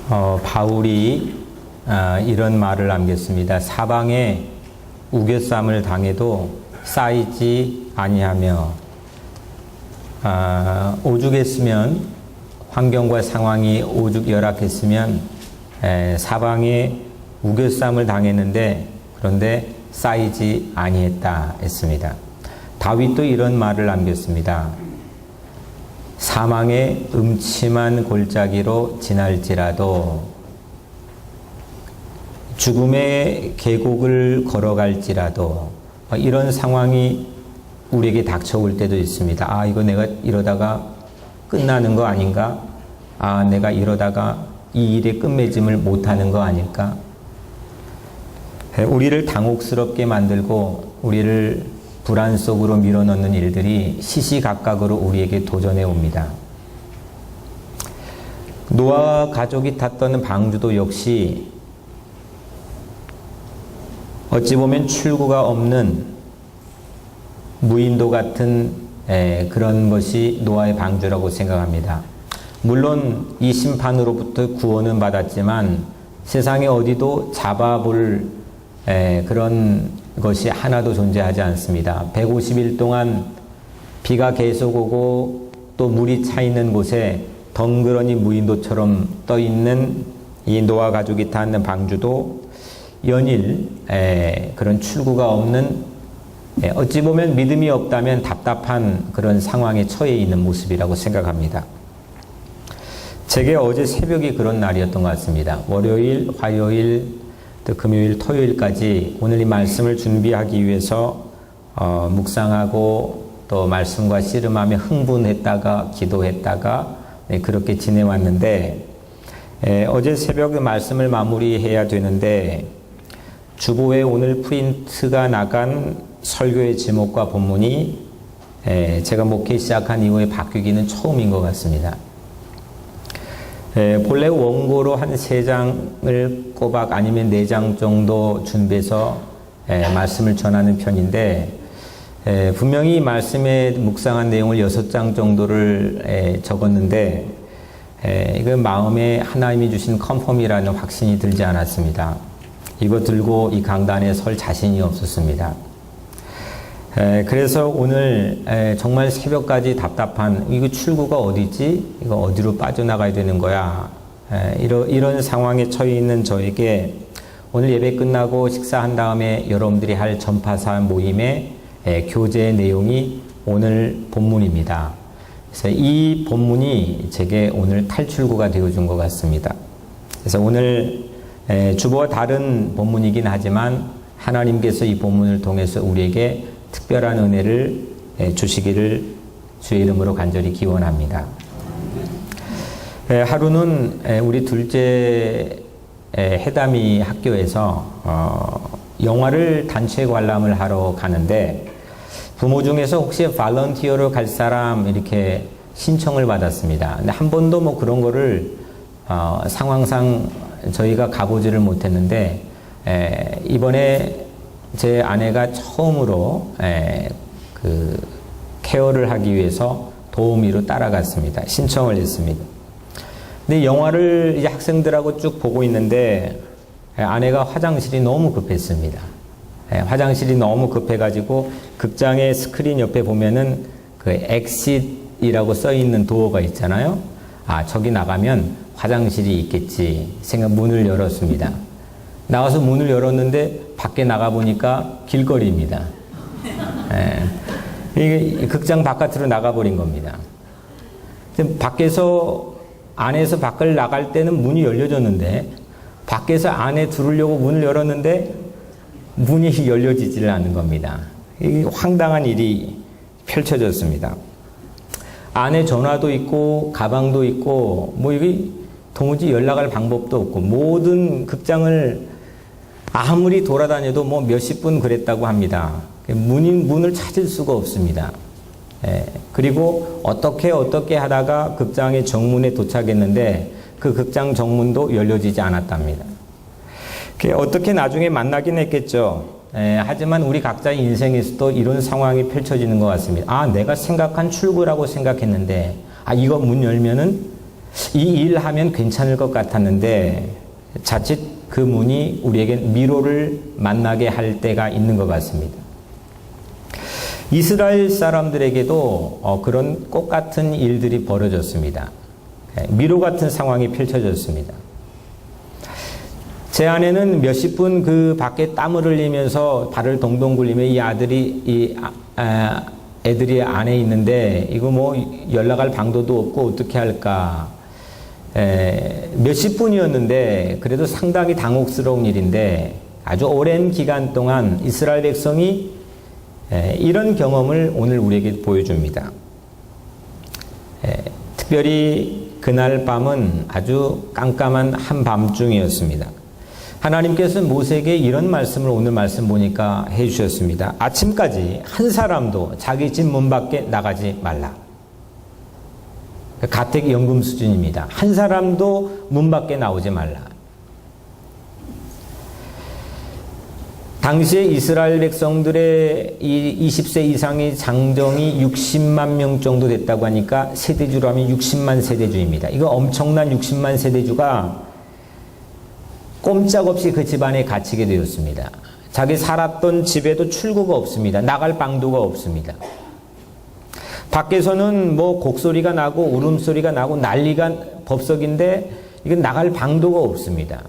바울이 이런 말을 남겼습니다. 사방에 우겨쌈을 당해도 쌓이지 아니하며, 오죽했으면, 환경과 상황이 오죽 열악했으면 사방에 우겨쌈을 당했는데 그런데 쌓이지 아니했다 했습니다. 다윗도 이런 말을 남겼습니다. 사망의 음침한 골짜기로 지날지라도, 죽음의 계곡을 걸어갈지라도, 이런 상황이 우리에게 닥쳐올 때도 있습니다. 이거 내가 이러다가 끝나는 거 아닌가? 내가 이러다가 이 일의 끝맺음을 못하는 거 아닐까? 우리를 당혹스럽게 만들고 우리를 불안 속으로 밀어넣는 일들이 시시각각으로 우리에게 도전해 옵니다. 노아와 가족이 탔던 방주도 역시 어찌 보면 출구가 없는 무인도 같은 그런 것이 노아의 방주라고 생각합니다. 물론 이 심판으로부터 구원은 받았지만 세상에 어디도 잡아볼 그런 것이 하나도 존재하지 않습니다. 150일 동안 비가 계속 오고 또 물이 차 있는 곳에 덩그러니 무인도처럼 떠 있는 이 노아 가족이 타는 방주도 연일 그런 출구가 없는, 어찌 보면 믿음이 없다면 답답한 그런 상황에 처해 있는 모습이라고 생각합니다. 제게 어제 새벽이 그런 날이었던 것 같습니다. 월요일, 화요일, 또 금요일, 토요일까지 오늘 이 말씀을 준비하기 위해서 묵상하고 또 말씀과 씨름하며 흥분했다가 기도했다가 그렇게 지내왔는데, 어제 새벽에 말씀을 마무리해야 되는데 주보에 오늘 프린트가 나간 설교의 제목과 본문이 제가 목회 시작한 이후에 바뀌기는 처음인 것 같습니다. 본래 원고로 한 3장을 꼬박 아니면 4장 정도 준비해서 말씀을 전하는 편인데, 분명히 이 말씀에 묵상한 내용을 6장 정도를 적었는데, 이건 마음에 하나님이 주신 컨펌이라는 확신이 들지 않았습니다. 이거 들고 이 강단에 설 자신이 없었습니다. 그래서 오늘 정말 새벽까지 답답한, 이거 출구가 어디지? 이거 어디로 빠져나가야 되는 거야? 이런 상황에 처해 있는 저에게 오늘 예배 끝나고 식사한 다음에 여러분들이 할 전파사 모임의 교재의 내용이 오늘 본문입니다. 그래서 이 본문이 제게 오늘 탈출구가 되어준 것 같습니다. 그래서 오늘 주보와 다른 본문이긴 하지만 하나님께서 이 본문을 통해서 우리에게 특별한 은혜를 주시기를 주의 이름으로 간절히 기원합니다. 하루는 우리 둘째 해담이 학교에서 영화를 단체 관람을 하러 가는데, 부모 중에서 혹시 발런티어로 갈 사람 이렇게 신청을 받았습니다. 근데 한 번도 뭐 그런 거를 상황상 저희가 가보지를 못했는데, 이번에 제 아내가 처음으로 그 케어를 하기 위해서 도우미로 따라갔습니다. 신청을 했습니다. 근데 영화를 이제 학생들하고 쭉 보고 있는데 아내가 화장실이 너무 급했습니다. 화장실이 너무 급해가지고 극장의 스크린 옆에 보면은 그 exit이라고 써 있는 도어가 있잖아요. 저기 나가면 화장실이 있겠지 생각 문을 열었습니다. 나와서 문을 열었는데 밖에 나가보니까 길거리입니다. 이게 극장 바깥으로 나가버린 겁니다. 안에서 밖을 나갈 때는 문이 열려졌는데, 밖에서 안에 들어오려고 문을 열었는데 문이 열려지지를 않는 겁니다. 이게 황당한 일이 펼쳐졌습니다. 안에 전화도 있고 가방도 있고 뭐 이게 도무지 연락할 방법도 없고, 모든 극장을 아무리 돌아다녀도 뭐 몇십 분 그랬다고 합니다. 문을 찾을 수가 없습니다. 그리고 어떻게 하다가 극장의 정문에 도착했는데 그 극장 정문도 열려지지 않았답니다. 어떻게 나중에 만나긴 했겠죠. 하지만 우리 각자의 인생에서도 이런 상황이 펼쳐지는 것 같습니다. 내가 생각한 출구라고 생각했는데 이거 문 열면은 이 일 하면 괜찮을 것 같았는데 자칫 그 문이 우리에게 미로를 만나게 할 때가 있는 것 같습니다. 이스라엘 사람들에게도 그런 꽃 같은 일들이 벌어졌습니다. 미로 같은 상황이 펼쳐졌습니다. 제 아내는 몇십 분 그 밖에 땀을 흘리면서 발을 동동 굴리며 이 아들이 애들이 안에 있는데 이거 뭐 연락할 방도도 없고 어떻게 할까. 몇십 분이었는데 그래도 상당히 당혹스러운 일인데 아주 오랜 기간 동안 이스라엘 백성이 이런 경험을 오늘 우리에게 보여줍니다. 특별히 그날 밤은 아주 깜깜한 한밤중이었습니다. 하나님께서 모세에게 이런 말씀을 오늘 말씀 보니까 해주셨습니다. 아침까지 한 사람도 자기 집 문 밖에 나가지 말라. 가택연금 수준입니다. 한 사람도 문 밖에 나오지 말라. 당시에 이스라엘 백성들의 이 20세 이상의 장정이 60만 명 정도 됐다고 하니까 세대주로 하면 60만 세대주입니다. 이거 엄청난 60만 세대주가 꼼짝없이 그 집안에 갇히게 되었습니다. 자기 살았던 집에도 출구가 없습니다. 나갈 방도가 없습니다. 밖에서는 뭐 곡소리가 나고 울음소리가 나고 난리가 법석인데 이건 나갈 방도가 없습니다.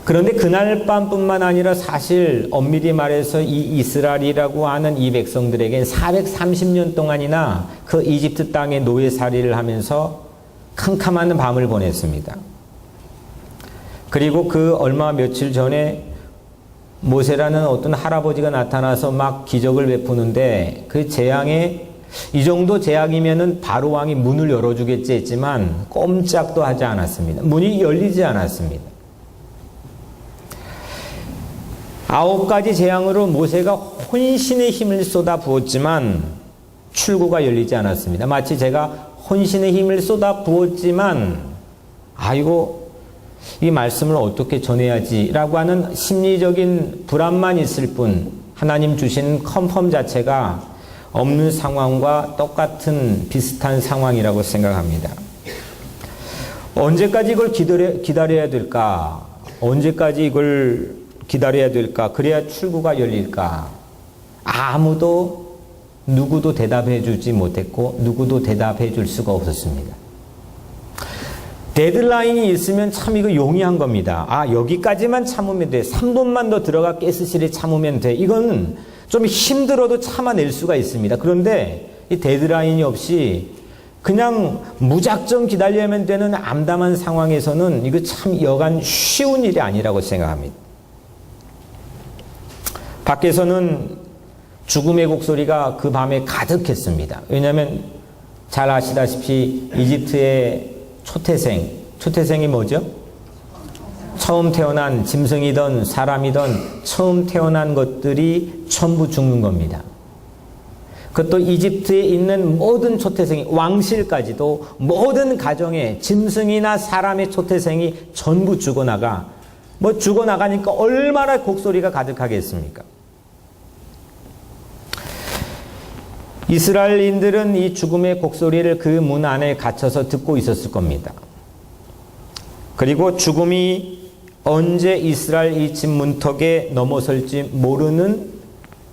그런데 그날 밤뿐만 아니라 사실 엄밀히 말해서 이 이스라엘이라고 하는 이 백성들에겐 430년 동안이나 그 이집트 땅에 노예살이를 하면서 캄캄한 밤을 보냈습니다. 그리고 그 얼마 며칠 전에 모세라는 어떤 할아버지가 나타나서 막 기적을 베푸는데 그 재앙에 이 정도 재앙이면은 바로 왕이 문을 열어주겠지 했지만 꼼짝도 하지 않았습니다. 문이 열리지 않았습니다. 9가지 재앙으로 모세가 혼신의 힘을 쏟아 부었지만 출구가 열리지 않았습니다. 마치 제가 혼신의 힘을 쏟아 부었지만 아이고 이 말씀을 어떻게 전해야지 라고 하는 심리적인 불안만 있을 뿐 하나님 주신 컨펌 자체가 없는 상황과 똑같은 비슷한 상황이라고 생각합니다. 언제까지 이걸 기다려야 될까? 언제까지 이걸 기다려야 될까? 그래야 출구가 열릴까? 아무도 누구도 대답해 주지 못했고 누구도 대답해 줄 수가 없었습니다. 데드라인이 있으면 참 이거 용이한 겁니다. 아, 여기까지만 참으면 돼. 3분만 더 들어가 가스실에 참으면 돼. 이건 좀 힘들어도 참아낼 수가 있습니다. 그런데 이 데드라인이 없이 그냥 무작정 기다려야만 되는 암담한 상황에서는 이거 참 여간 쉬운 일이 아니라고 생각합니다. 밖에서는 죽음의 곡소리가 그 밤에 가득했습니다. 왜냐하면 잘 아시다시피 이집트의 초태생이 뭐죠? 처음 태어난 짐승이든 사람이든 처음 태어난 것들이 전부 죽는 겁니다. 그것도 이집트에 있는 모든 초태생이 왕실까지도 모든 가정에 짐승이나 사람의 초태생이 전부 죽어나가 뭐 죽어나가니까 얼마나 곡소리가 가득하겠습니까? 이스라엘인들은 이 죽음의 곡소리를 그 문 안에 갇혀서 듣고 있었을 겁니다. 그리고 죽음이 언제 이스라엘 이 집 문턱에 넘어설지 모르는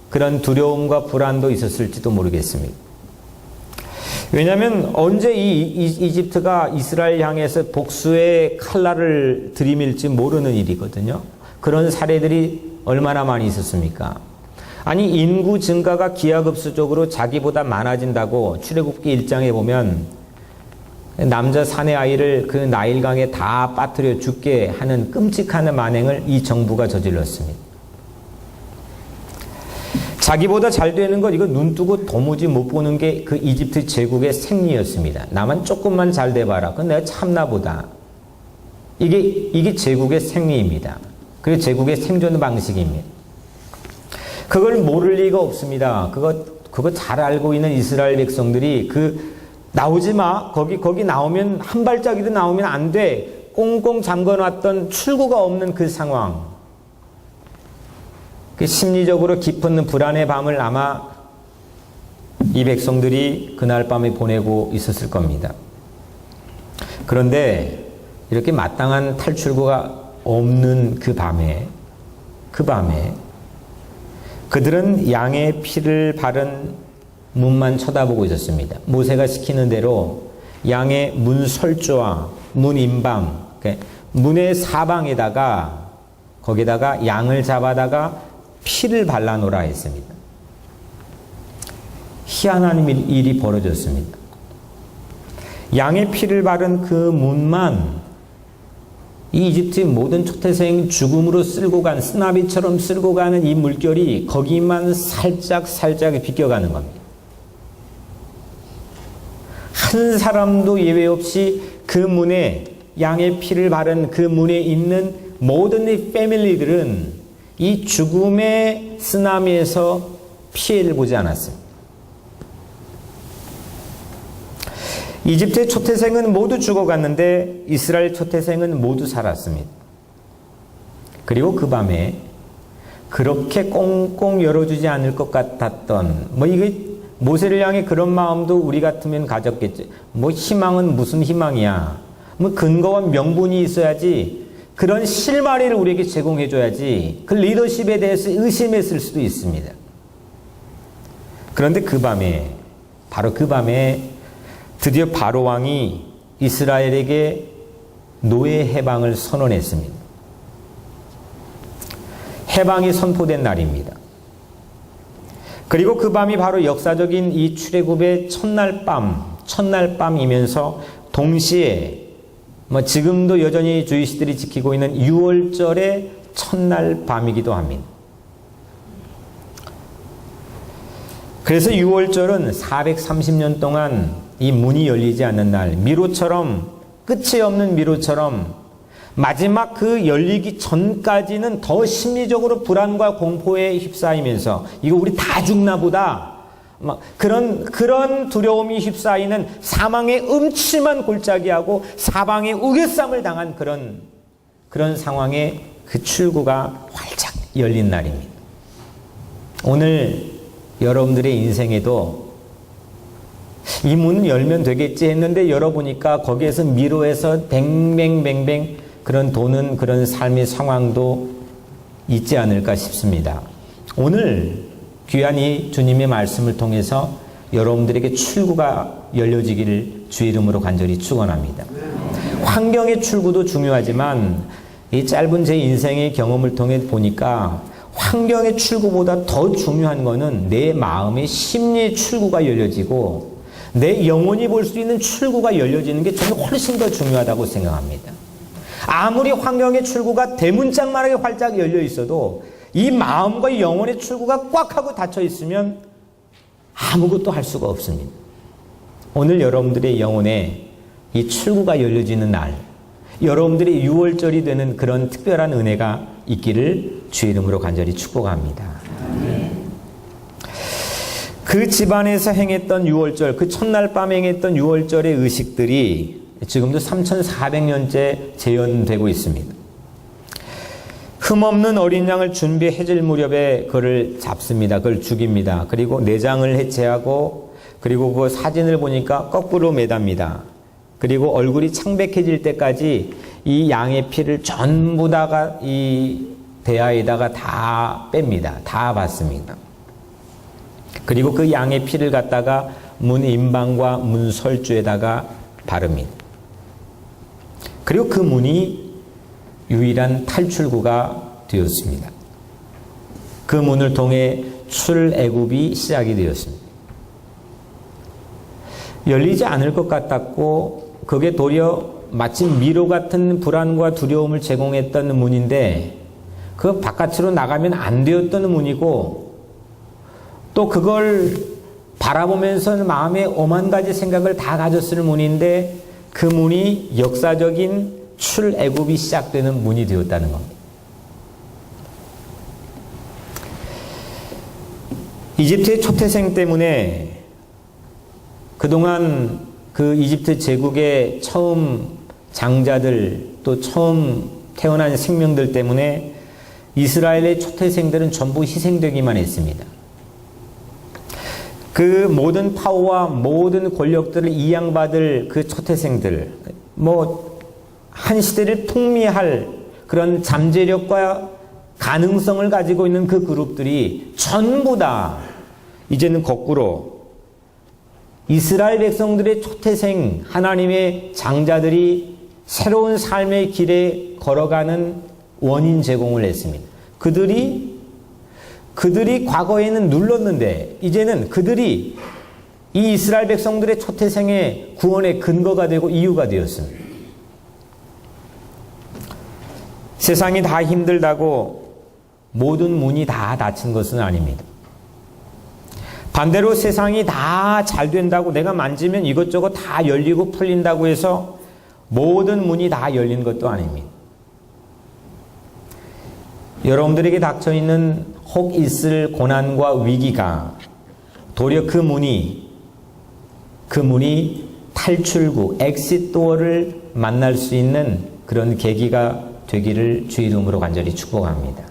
그런 두려움과 불안도 있었을지도 모르겠습니다. 왜냐하면 언제 이 이집트가 이스라엘 향해서 복수의 칼날을 들이밀지 모르는 일이거든요. 그런 사례들이 얼마나 많이 있었습니까? 아니 인구 증가가 기하급수적으로 자기보다 많아진다고 출애굽기 1장에 보면 남자 사내 아이를 그 나일강에 다 빠뜨려 죽게 하는 끔찍한 만행을 이 정부가 저질렀습니다. 자기보다 잘 되는 것 이거 눈 뜨고 도무지 못 보는 게 그 이집트 제국의 생리였습니다. 나만 조금만 잘 돼봐라. 그건 내가 참나 보다. 이게 제국의 생리입니다. 그리고 제국의 생존 방식입니다. 그걸 모를 리가 없습니다. 그거 잘 알고 있는 이스라엘 백성들이 나오지 마. 거기 나오면 한 발짝이도 나오면 안 돼. 꽁꽁 잠궈놨던 출구가 없는 그 상황. 그 심리적으로 깊은 불안의 밤을 아마 이 백성들이 그날 밤에 보내고 있었을 겁니다. 그런데 이렇게 마땅한 탈출구가 없는 그 밤에 그들은 양의 피를 바른 문만 쳐다보고 있었습니다. 모세가 시키는 대로 양의 문 설주와 문 임방, 문의 사방에다가 거기다가 양을 잡아다가 피를 발라놓으라 했습니다. 희한한 일이 벌어졌습니다. 양의 피를 바른 그 문만 이 이집트의 모든 초태생 죽음으로 쓸고 간 쓰나미처럼 쓸고 가는 이 물결이 거기만 살짝 비껴가는 겁니다. 한 사람도 예외 없이 그 문에 양의 피를 바른 그 문에 있는 모든 이 패밀리들은 이 죽음의 쓰나미에서 피해를 보지 않았습니다. 이집트의 초태생은 모두 죽어갔는데 이스라엘 초태생은 모두 살았습니다. 그리고 그 밤에 그렇게 꽁꽁 열어주지 않을 것 같았던 이게 모세를 향해 그런 마음도 우리 같으면 가졌겠죠. 희망은 무슨 희망이야. 근거와 명분이 있어야지. 그런 실마리를 우리에게 제공해줘야지. 그 리더십에 대해서 의심했을 수도 있습니다. 그런데 바로 그 밤에 드디어 바로 왕이 이스라엘에게 노예 해방을 선언했습니다. 해방이 선포된 날입니다. 그리고 그 밤이 바로 역사적인 이 출애굽의 첫날밤이면서 동시에 지금도 여전히 주이시들이 지키고 있는 6월절의 첫날 밤이기도 합니다. 그래서 6월절은 430년 동안 이 문이 열리지 않는 날, 끝이 없는 미로처럼 마지막 그 열리기 전까지는 더 심리적으로 불안과 공포에 휩싸이면서 이거 우리 다 죽나 보다. 그런 두려움이 휩싸이는 사망의 음침한 골짜기하고 사방에 우겨쌈을 당한 그런 상황에 그 출구가 활짝 열린 날입니다. 오늘 여러분들의 인생에도 이 문은 열면 되겠지 했는데 열어보니까 거기에서 미로에서 뱅뱅뱅뱅 그런 도는 그런 삶의 상황도 있지 않을까 싶습니다. 오늘 귀한 이 주님의 말씀을 통해서 여러분들에게 출구가 열려지기를 주의 이름으로 간절히 축원합니다. 환경의 출구도 중요하지만 이 짧은 제 인생의 경험을 통해 보니까 환경의 출구보다 더 중요한 것은 내 마음의 심리의 출구가 열려지고 내 영혼이 볼 수 있는 출구가 열려지는 게 저는 훨씬 더 중요하다고 생각합니다. 아무리 환경의 출구가 대문짝만하게 활짝 열려 있어도 이 마음과 영혼의 출구가 꽉 하고 닫혀 있으면 아무것도 할 수가 없습니다. 오늘 여러분들의 영혼에 이 출구가 열려지는 날, 여러분들의 6월절이 되는 그런 특별한 은혜가 있기를 주의 이름으로 간절히 축복합니다. 그 집안에서 행했던 6월절, 그 첫날 밤에 행했던 6월절의 의식들이 지금도 3400년째 재현되고 있습니다. 흠없는 어린 양을 준비해질 무렵에 그를 잡습니다. 그걸 죽입니다. 그리고 내장을 해체하고 그리고 그 사진을 보니까 거꾸로 매답니다. 그리고 얼굴이 창백해질 때까지 이 양의 피를 전부 다가 이 대야에다가 다 뺍니다. 다 받습니다. 그리고 그 양의 피를 갖다가 문 임방과 문 설주에다가 바릅니다. 그리고 그 문이 유일한 탈출구가 되었습니다. 그 문을 통해 출애굽이 시작이 되었습니다. 열리지 않을 것 같았고 그게 도리어 마치 미로 같은 불안과 두려움을 제공했던 문인데 그 바깥으로 나가면 안 되었던 문이고 또 그걸 바라보면서 마음에 오만 가지 생각을 다 가졌을 문인데 그 문이 역사적인 출애굽이 시작되는 문이 되었다는 겁니다. 이집트의 초태생 때문에 그동안 그 이집트 제국의 처음 장자들 또 처음 태어난 생명들 때문에 이스라엘의 초태생들은 전부 희생되기만 했습니다. 그 모든 파워와 모든 권력들을 이양받을 그 초태생들, 한 시대를 풍미할 그런 잠재력과 가능성을 가지고 있는 그 그룹들이 전부 다 이제는 거꾸로 이스라엘 백성들의 초태생 하나님의 장자들이 새로운 삶의 길에 걸어가는 원인 제공을 했습니다. 그들이 과거에는 눌렀는데 이제는 그들이 이 이스라엘 백성들의 초태생의 구원의 근거가 되고 이유가 되었습니다. 세상이 다 힘들다고 모든 문이 다 닫힌 것은 아닙니다. 반대로 세상이 다 잘 된다고 내가 만지면 이것저것 다 열리고 풀린다고 해서 모든 문이 다 열린 것도 아닙니다. 여러분들에게 닥쳐있는 혹 있을 고난과 위기가 도리어 그 문이 탈출구, 엑시트 도어를 만날 수 있는 그런 계기가 되기를 주의 이름으로 간절히 축복합니다.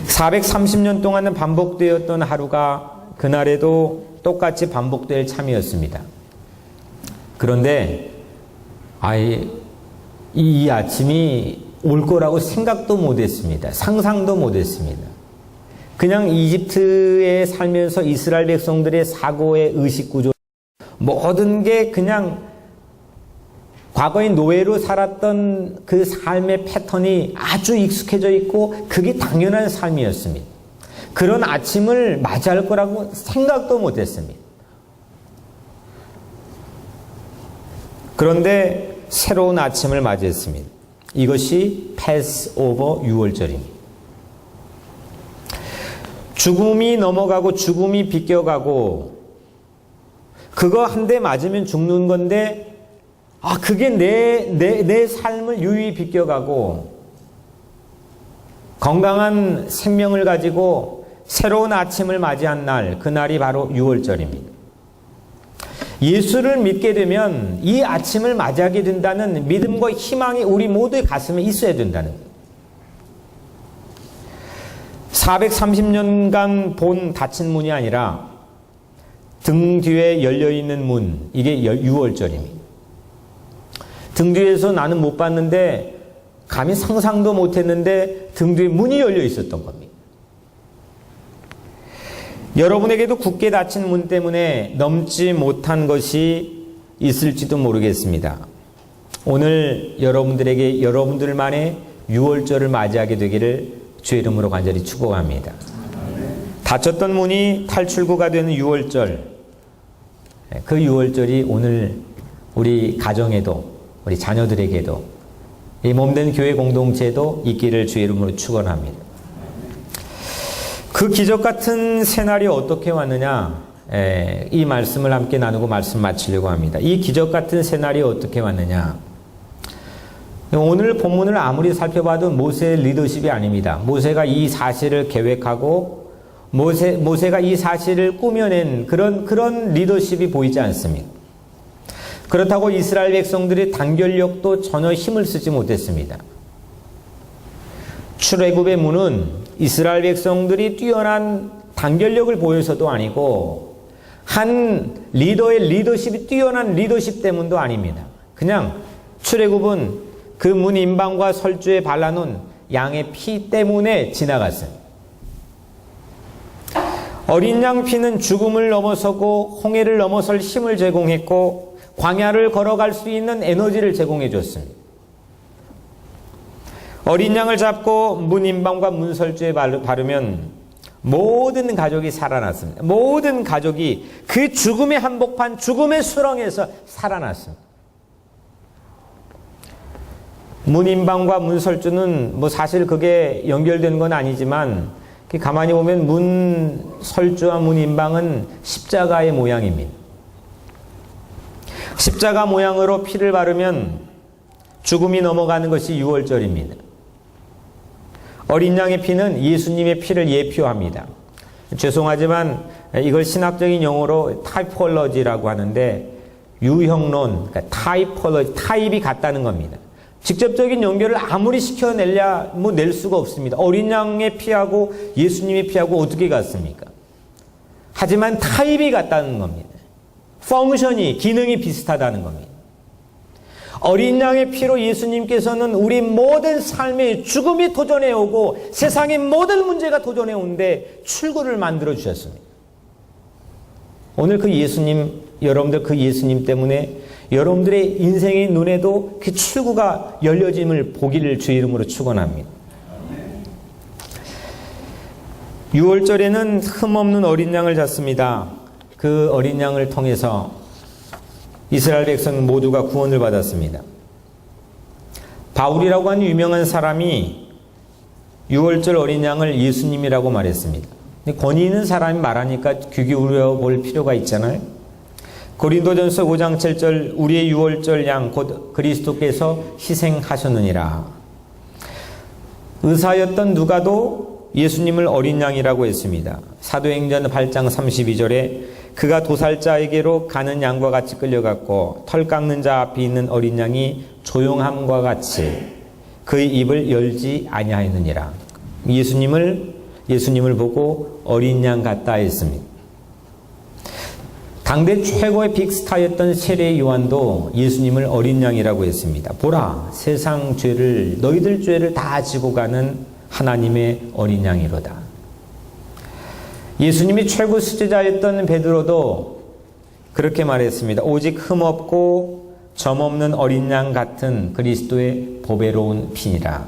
430년 동안은 반복되었던 하루가 그날에도 똑같이 반복될 참이었습니다. 그런데 이 아침이 올 거라고 생각도 못했습니다. 상상도 못했습니다. 그냥 이집트에 살면서 이스라엘 백성들의 사고의 의식구조, 모든 게 그냥 과거의 노예로 살았던 그 삶의 패턴이 아주 익숙해져 있고 그게 당연한 삶이었습니다. 그런 아침을 맞이할 거라고 생각도 못했습니다. 그런데 새로운 아침을 맞이했습니다. 이것이 패스오버 6월절입니다. 죽음이 넘어가고 죽음이 비껴가고 그거 한 대 맞으면 죽는 건데 그게 내 삶을 유유히 비껴가고 건강한 생명을 가지고 새로운 아침을 맞이한 날, 그날이 바로 6월절입니다. 예수를 믿게 되면 이 아침을 맞이하게 된다는 믿음과 희망이 우리 모두의 가슴에 있어야 된다는 거예요. 430년간 본 닫힌 문이 아니라 등 뒤에 열려있는 문, 이게 6월절입니다. 등 뒤에서 나는 못 봤는데 감히 상상도 못했는데 등 뒤에 문이 열려 있었던 겁니다. 여러분에게도 굳게 닫힌 문 때문에 넘지 못한 것이 있을지도 모르겠습니다. 오늘 여러분들에게 여러분들만의 6월절을 맞이하게 되기를 주의 이름으로 간절히 축복합니다. 닫혔던 문이 탈출구가 되는 6월절, 그 6월절이 오늘 우리 가정에도 우리 자녀들에게도 이 몸된 교회 공동체에도 있기를 주의 이름으로 축원합니다. 그 기적 같은 새날이 어떻게 왔느냐, 이 말씀을 함께 나누고 말씀 마치려고 합니다. 이 기적 같은 새날이 어떻게 왔느냐, 오늘 본문을 아무리 살펴봐도 모세의 리더십이 아닙니다. 모세가 이 사실을 계획하고 모세가 이 사실을 꾸며낸 그런 리더십이 보이지 않습니다. 그렇다고 이스라엘 백성들의 단결력도 전혀 힘을 쓰지 못했습니다. 출애굽의 문은 이스라엘 백성들이 뛰어난 단결력을 보여서도 아니고 한 리더의 리더십이 뛰어난 리더십 때문도 아닙니다. 그냥 출애굽은 그 문 임방과 설주에 발라놓은 양의 피 때문에 지나갔습니다. 어린 양 피는 죽음을 넘어서고 홍해를 넘어설 힘을 제공했고 광야를 걸어갈 수 있는 에너지를 제공해 줬습니다. 어린 양을 잡고 문 임방과 문 설주에 바르면 모든 가족이 살아났습니다. 모든 가족이 그 죽음의 한복판, 죽음의 수렁에서 살아났습니다. 문 임방과 문 설주는 사실 그게 연결된 건 아니지만 가만히 보면 문 설주와 문 임방은 십자가의 모양입니다. 십자가 모양으로 피를 바르면 죽음이 넘어가는 것이 6월절입니다. 어린 양의 피는 예수님의 피를 예표합니다. 죄송하지만 이걸 신학적인 용어로 타이폴로지라고 하는데 유형론, 그러니까 타이폴로지, 타입이 같다는 겁니다. 직접적인 연결을 아무리 시켜내려 낼 수가 없습니다. 어린 양의 피하고 예수님의 피하고 어떻게 같습니까? 하지만 타입이 같다는 겁니다. 펑션이, 기능이 비슷하다는 겁니다. 어린 양의 피로 예수님께서는 우리 모든 삶의 죽음이 도전해 오고 세상의 모든 문제가 도전해 오는데 출구를 만들어 주셨습니다. 오늘 그 예수님, 여러분들 그 예수님 때문에 여러분들의 인생의 눈에도 그 출구가 열려짐을 보기를 주의 이름으로 축원합니다. 6월절에는 흠없는 어린 양을 잡습니다. 그 어린 양을 통해서 이스라엘 백성 모두가 구원을 받았습니다. 바울이라고 하는 유명한 사람이 6월절 어린 양을 예수님이라고 말했습니다. 권위 있는 사람이 말하니까 귀 기울여 볼 필요가 있잖아요. 고린도전서 5장 7절 우리의 6월절 양 곧 그리스도께서 희생하셨느니라. 의사였던 누가도 예수님을 어린 양이라고 했습니다. 사도행전 8장 32절에 그가 도살자에게로 가는 양과 같이 끌려갔고 털 깎는 자 앞에 있는 어린 양이 조용함과 같이 그의 입을 열지 아니하였느니라. 예수님을 보고 어린 양 같다 했습니다. 당대 최고의 빅스타였던 세례 요한도 예수님을 어린 양이라고 했습니다. 보라, 세상 죄를, 너희들 죄를 다 지고 가는 하나님의 어린 양이로다. 예수님이 최고 수제자였던 베드로도 그렇게 말했습니다. 오직 흠없고 점없는 어린 양 같은 그리스도의 보배로운 피니라.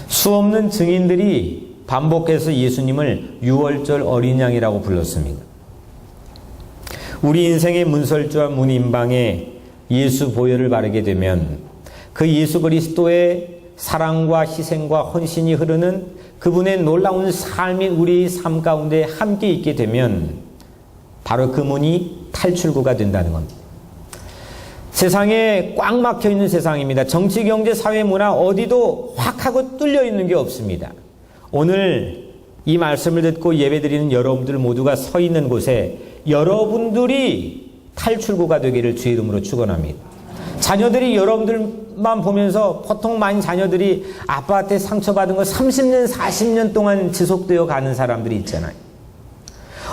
수없는 증인들이 반복해서 예수님을 6월절 어린 양이라고 불렀습니다. 우리 인생의 문설주와 문인방에 예수 보혈을 바르게 되면 그 예수 그리스도의 사랑과 희생과 헌신이 흐르는 그분의 놀라운 삶이 우리 삶 가운데 함께 있게 되면 바로 그 문이 탈출구가 된다는 겁니다. 세상에 꽉 막혀 있는 세상입니다. 정치, 경제, 사회, 문화 어디도 확 하고 뚫려 있는 게 없습니다. 오늘 이 말씀을 듣고 예배드리는 여러분들 모두가 서 있는 곳에 여러분들이 탈출구가 되기를 주의 이름으로 축원합니다. 자녀들이 여러분들만 보면서 보통 많은 자녀들이 아빠한테 상처받은 거 30년, 40년 동안 지속되어 가는 사람들이 있잖아요.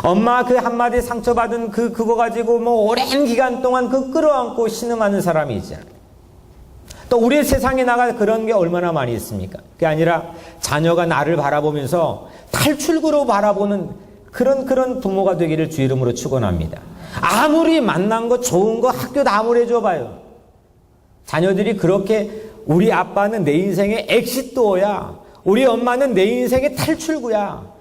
엄마 그 한마디 상처받은 그거 가지고 뭐 오랜 기간 동안 그 끌어안고 신음하는 사람이 있잖아요. 또 우리 세상에 나가 그런 게 얼마나 많이 있습니까? 그게 아니라 자녀가 나를 바라보면서 탈출구로 바라보는 그런 부모가 되기를 주 이름으로 축원합니다. 아무리 만난 거 좋은 거 학교 다 아무리 해줘봐요. 자녀들이 그렇게 우리 아빠는 내 인생의 엑시트도어야, 우리 엄마는 내 인생의 탈출구야,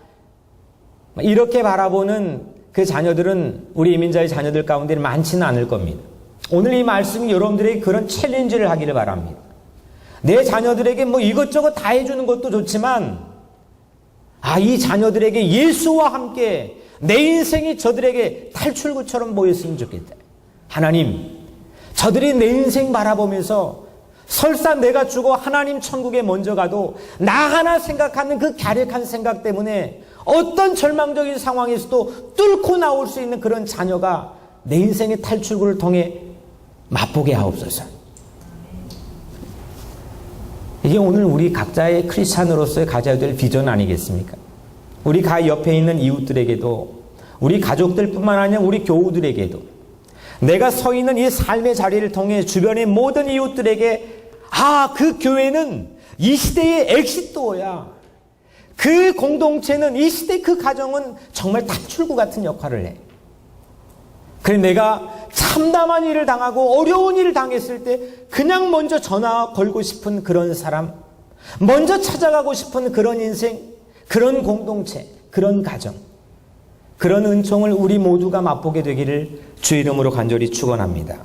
이렇게 바라보는 그 자녀들은 우리 이민자의 자녀들 가운데 많지는 않을 겁니다. 오늘 이 말씀이 여러분들에게 그런 챌린지를 하기를 바랍니다. 내 자녀들에게 뭐 이것저것 다 해주는 것도 좋지만 이 자녀들에게 예수와 함께 내 인생이 저들에게 탈출구처럼 보였으면 좋겠다. 하나님, 저들이 내 인생 바라보면서 설사 내가 죽어 하나님 천국에 먼저 가도 나 하나 생각하는 그 갸륵한 생각 때문에 어떤 절망적인 상황에서도 뚫고 나올 수 있는 그런 자녀가 내 인생의 탈출구를 통해 맛보게 하옵소서. 이게 오늘 우리 각자의 크리스찬으로서의 가져야 될 비전 아니겠습니까? 우리 옆에 있는 이웃들에게도, 우리 가족들뿐만 아니라 우리 교우들에게도, 내가 서 있는 이 삶의 자리를 통해 주변의 모든 이웃들에게 그 교회는 이 시대의 엑시트도어야. 그 공동체는, 이 시대 그 가정은 정말 탈출구 같은 역할을 해. 그래, 내가 참담한 일을 당하고 어려운 일을 당했을 때 그냥 먼저 전화 걸고 싶은 그런 사람, 먼저 찾아가고 싶은 그런 인생, 그런 공동체, 그런 가정, 그런 은총을 우리 모두가 맛보게 되기를 주 이름으로 간절히 축원합니다.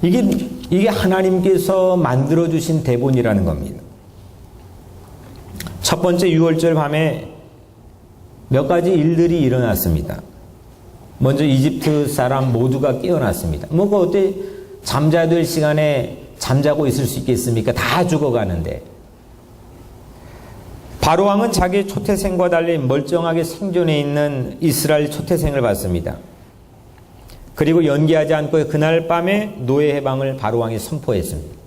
이게 하나님께서 만들어주신 대본이라는 겁니다. 첫 번째 6월절 밤에 몇 가지 일들이 일어났습니다. 먼저 이집트 사람 모두가 깨어났습니다. 어때 잠자야 될 시간에 잠자고 있을 수 있겠습니까? 다 죽어가는데. 바로왕은 자기 초태생과 달리 멀쩡하게 생존해 있는 이스라엘 초태생을 봤습니다. 그리고 연기하지 않고 그날 밤에 노예 해방을 바로왕이 선포했습니다.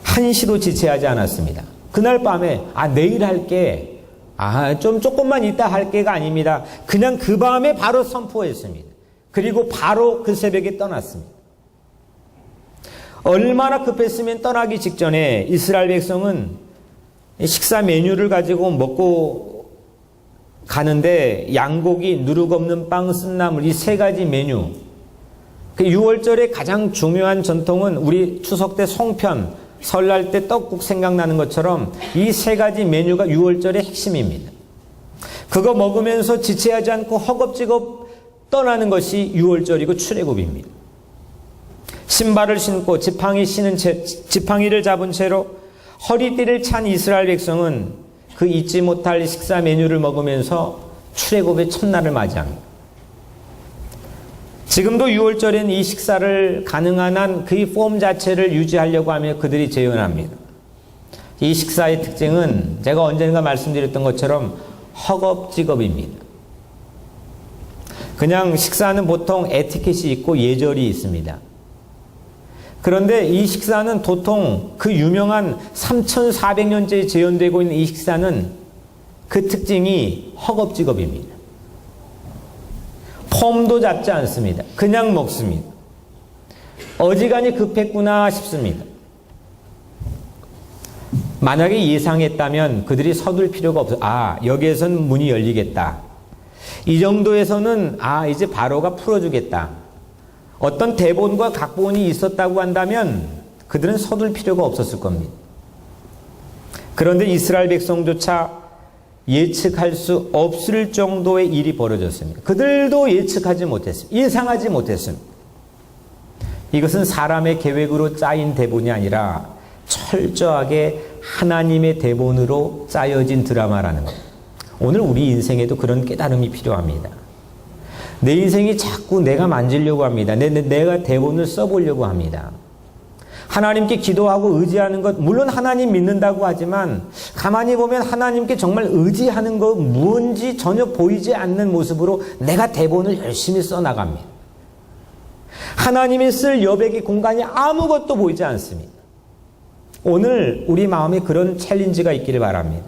한시도 지체하지 않았습니다. 그날 밤에 내일 할게, 조금만 이따 할게가 아닙니다. 그냥 그 밤에 바로 선포했습니다. 그리고 바로 그 새벽에 떠났습니다. 얼마나 급했으면 떠나기 직전에 이스라엘 백성은 식사 메뉴를 가지고 먹고 가는데 양고기, 누룩 없는 빵, 쓴나물 이 세 가지 메뉴. 그 6월절의 가장 중요한 전통은 우리 추석 때 송편, 설날 때 떡국 생각나는 것처럼 이 세 가지 메뉴가 6월절의 핵심입니다. 그거 먹으면서 지체하지 않고 허겁지겁 떠나는 것이 6월절이고 출애굽입니다. 신발을 신고 지팡이를 잡은 채로 허리띠를 찬 이스라엘 백성은 그 잊지 못할 식사 메뉴를 먹으면서 출애굽의 첫날을 맞이합니다. 지금도 6월절엔 이 식사를 가능한 한 그 폼 자체를 유지하려고 하며 그들이 재현합니다. 이 식사의 특징은 제가 언젠가 말씀드렸던 것처럼 허겁지겁입니다. 그냥 식사는 보통 에티켓이 있고 예절이 있습니다. 그런데 이 식사는 도통 그 유명한 3,400년째 재현되고 있는 이 식사는 그 특징이 허겁지겁입니다. 폼도 잡지 않습니다. 그냥 먹습니다. 어지간히 급했구나 싶습니다. 만약에 예상했다면 그들이 서둘 필요가 없어요. 여기에선 문이 열리겠다. 이 정도에서는 이제 바로가 풀어주겠다. 어떤 대본과 각본이 있었다고 한다면 그들은 서둘 필요가 없었을 겁니다. 그런데 이스라엘 백성조차 예측할 수 없을 정도의 일이 벌어졌습니다. 그들도 예측하지 못했습니다. 예상하지 못했습니다. 이것은 사람의 계획으로 짜인 대본이 아니라 철저하게 하나님의 대본으로 짜여진 드라마라는 것. 오늘 우리 인생에도 그런 깨달음이 필요합니다. 내 인생이 자꾸 내가 만지려고 합니다. 내가 대본을 써보려고 합니다. 하나님께 기도하고 의지하는 것, 물론 하나님 믿는다고 하지만 가만히 보면 하나님께 정말 의지하는 것 뭔지 전혀 보이지 않는 모습으로 내가 대본을 열심히 써나갑니다. 하나님이 쓸 여백의 공간이 아무것도 보이지 않습니다. 오늘 우리 마음에 그런 챌린지가 있기를 바랍니다.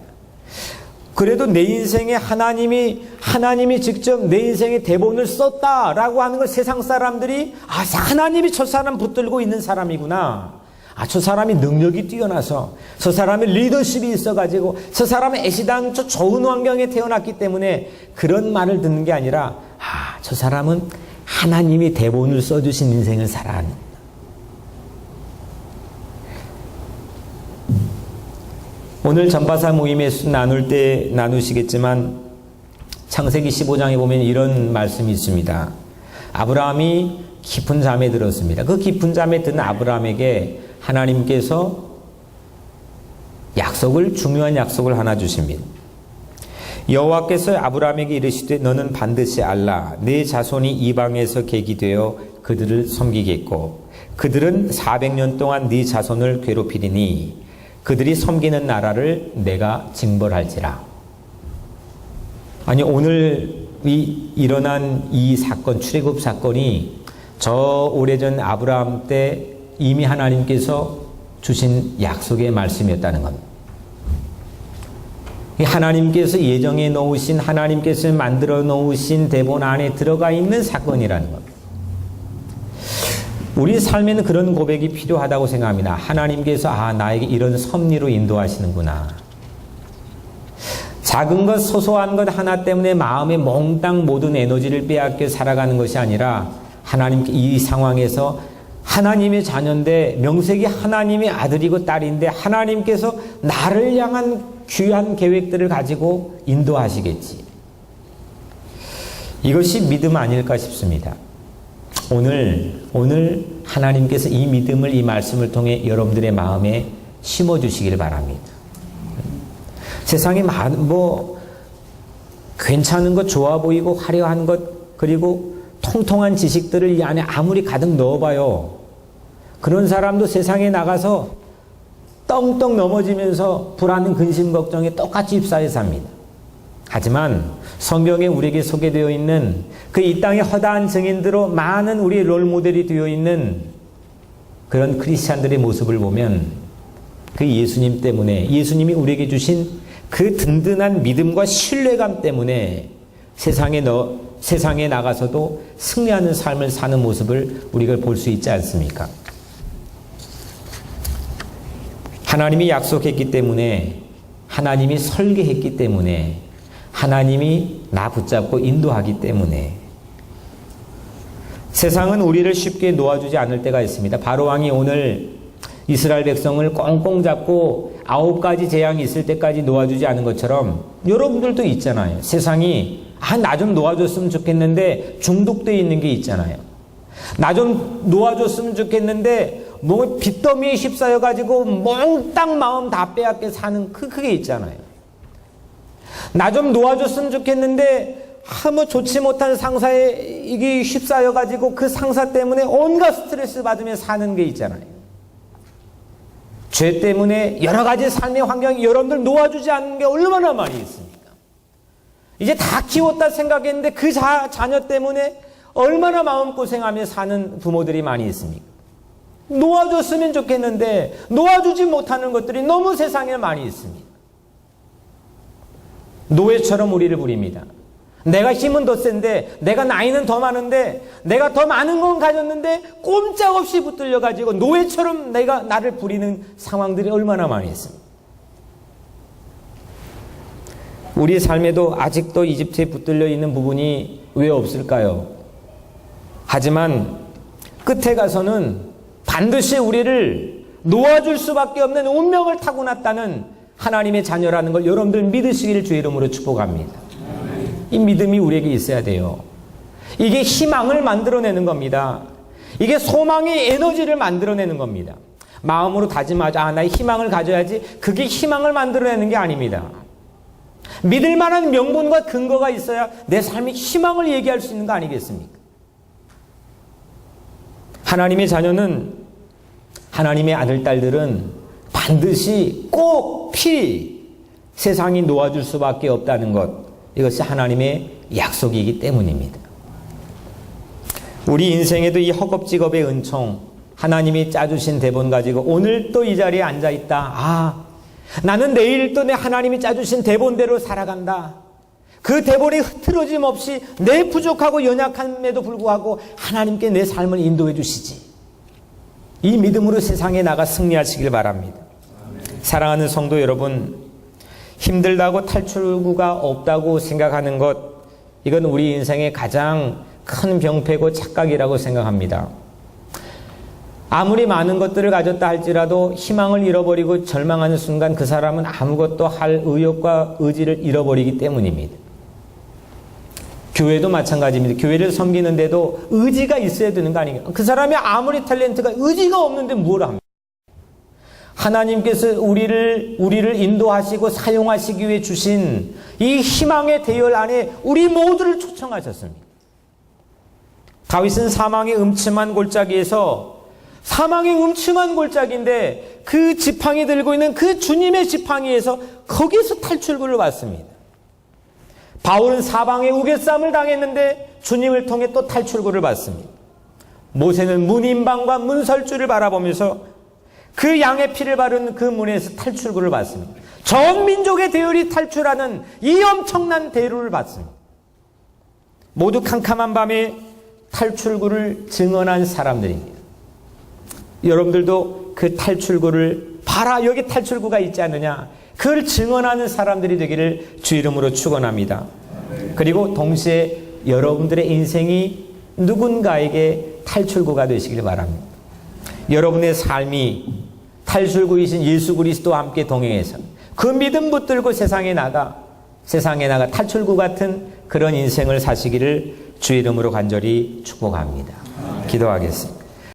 그래도 내 인생에 하나님이 직접 내 인생에 대본을 썼다라고 하는 걸 세상 사람들이 하나님이 저 사람 붙들고 있는 사람이구나. 저 사람이 능력이 뛰어나서 저 사람의 리더십이 있어가지고 저 사람의 애시당 저 좋은 환경에 태어났기 때문에 그런 말을 듣는 게 아니라 저 사람은 하나님이 대본을 써주신 인생을 살아가는 오늘 전파사 모임에 나누시겠지만 창세기 15장에 보면 이런 말씀이 있습니다. 아브라함이 깊은 잠에 들었습니다. 그 깊은 잠에 든 아브라함에게 하나님께서 중요한 약속을 하나 주십니다. 여호와께서 아브라함에게 이르시되 너는 반드시 알라 내 자손이 이방에서 계기되어 그들을 섬기겠고 그들은 400년 동안 네 자손을 괴롭히리니 그들이 섬기는 나라를 내가 징벌할지라. 오늘 일어난 이 사건, 출애굽 사건이 저 오래전 아브라함 때 이미 하나님께서 주신 약속의 말씀이었다는 겁니다. 하나님께서 예정해 놓으신, 하나님께서 만들어 놓으신 대본 안에 들어가 있는 사건이라는 겁니다. 우리 삶에는 그런 고백이 필요하다고 생각합니다. 하나님께서 나에게 이런 섭리로 인도하시는구나. 작은 것, 소소한 것 하나 때문에 마음에 몽땅 모든 에너지를 빼앗겨 살아가는 것이 아니라 하나님께 이 상황에서 하나님의 자녀인데 명색이 하나님의 아들이고 딸인데 하나님께서 나를 향한 귀한 계획들을 가지고 인도하시겠지. 이것이 믿음 아닐까 싶습니다. 오늘 하나님께서 이 믿음을 이 말씀을 통해 여러분들의 마음에 심어주시길 바랍니다. 세상에 괜찮은 것, 좋아 보이고 화려한 것, 그리고 통통한 지식들을 이 안에 아무리 가득 넣어봐요. 그런 사람도 세상에 나가서 떵떵 넘어지면서 불안한 근심 걱정에 똑같이 휩싸여 삽니다. 하지만 성경에 우리에게 소개되어 있는 그 이 땅의 허다한 증인들로 많은 우리의 롤모델이 되어 있는 그런 크리스찬들의 모습을 보면 그 예수님 때문에 예수님이 우리에게 주신 그 든든한 믿음과 신뢰감 때문에 세상에 나가서도 승리하는 삶을 사는 모습을 우리가 볼 수 있지 않습니까? 하나님이 약속했기 때문에, 하나님이 설계했기 때문에, 하나님이 나 붙잡고 인도하기 때문에 세상은 우리를 쉽게 놓아주지 않을 때가 있습니다. 바로왕이 오늘 이스라엘 백성을 꽁꽁 잡고 9가지 재앙이 있을 때까지 놓아주지 않은 것처럼 여러분들도 있잖아요. 세상이 나 좀 놓아줬으면 좋겠는데 중독되어 있는 게 있잖아요. 나 좀 놓아줬으면 좋겠는데 뭐 빚더미에 휩싸여 가지고 몽땅 마음 다 빼앗겨 사는 그게 있잖아요. 나 좀 놓아줬으면 좋겠는데 뭐 좋지 못한 상사에 이게 휩싸여 가지고 그 상사 때문에 온갖 스트레스 받으며 사는 게 있잖아요. 죄 때문에 여러 가지 삶의 환경이 여러분들 놓아주지 않는 게 얼마나 많이 있습니까? 이제 다 키웠다 생각했는데 그 자녀 때문에 얼마나 마음고생하며 사는 부모들이 많이 있습니까? 놓아줬으면 좋겠는데 놓아주지 못하는 것들이 너무 세상에 많이 있습니다. 노예처럼 우리를 부립니다. 내가 힘은 더 센데, 내가 나이는 더 많은데, 내가 더 많은 건 가졌는데 꼼짝없이 붙들려가지고 노예처럼 나를 부리는 상황들이 얼마나 많이 있습니다. 우리 삶에도 아직도 이집트에 붙들려 있는 부분이 왜 없을까요? 하지만 끝에 가서는 반드시 우리를 놓아줄 수밖에 없는 운명을 타고났다는 하나님의 자녀라는 걸 여러분들 믿으시기를 주의 이름으로 축복합니다. 이 믿음이 우리에게 있어야 돼요. 이게 희망을 만들어내는 겁니다. 이게 소망의 에너지를 만들어내는 겁니다. 마음으로 다짐하자. 나의 희망을 가져야지. 그게 희망을 만들어내는 게 아닙니다. 믿을 만한 명분과 근거가 있어야 내 삶의 희망을 얘기할 수 있는 거 아니겠습니까? 하나님의 자녀는, 하나님의 아들, 딸들은 반드시 꼭 필히 세상이 놓아줄 수밖에 없다는 것, 이것이 하나님의 약속이기 때문입니다. 우리 인생에도 이 허겁지겁의 은총, 하나님이 짜주신 대본 가지고 오늘 또 이 자리에 앉아있다. 나는 내일 또 내 하나님이 짜주신 대본대로 살아간다. 그 대본이 흐트러짐 없이 내 부족하고 연약함에도 불구하고 하나님께 내 삶을 인도해 주시지. 이 믿음으로 세상에 나가 승리하시길 바랍니다. 사랑하는 성도 여러분, 힘들다고 탈출구가 없다고 생각하는 것, 이건 우리 인생의 가장 큰 병폐고 착각이라고 생각합니다. 아무리 많은 것들을 가졌다 할지라도 희망을 잃어버리고 절망하는 순간 그 사람은 아무것도 할 의욕과 의지를 잃어버리기 때문입니다. 교회도 마찬가지입니다. 교회를 섬기는데도 의지가 있어야 되는 거 아니에요? 그 사람이 아무리 탤런트가 의지가 없는데 뭘 합니까? 하나님께서 우리를 인도하시고 사용하시기 위해 주신 이 희망의 대열 안에 우리 모두를 초청하셨습니다. 다윗은 사망의 음침한 골짜기에서, 사망의 음침한 골짜기인데 그 지팡이 들고 있는 그 주님의 지팡이에서 거기에서 탈출구를 받습니다. 바울은 사방에 우겨쌈을 당했는데 주님을 통해 또 탈출구를 받습니다. 모세는 문인방과 문설주를 바라보면서 그 양의 피를 바른 그 문에서 탈출구를 받습니다. 전 민족의 대열이 탈출하는 이 엄청난 대열을 받습니다. 모두 캄캄한 밤에 탈출구를 증언한 사람들입니다. 여러분들도 그 탈출구를 봐라, 여기 탈출구가 있지 않느냐, 그걸 증언하는 사람들이 되기를 주 이름으로 축원합니다. 그리고 동시에 여러분들의 인생이 누군가에게 탈출구가 되시길 바랍니다. 여러분의 삶이 탈출구이신 예수 그리스도와 함께 동행해서 그 믿음 붙들고 세상에 나가 탈출구 같은 그런 인생을 사시기를 주 이름으로 간절히 축복합니다. 기도하겠습니다.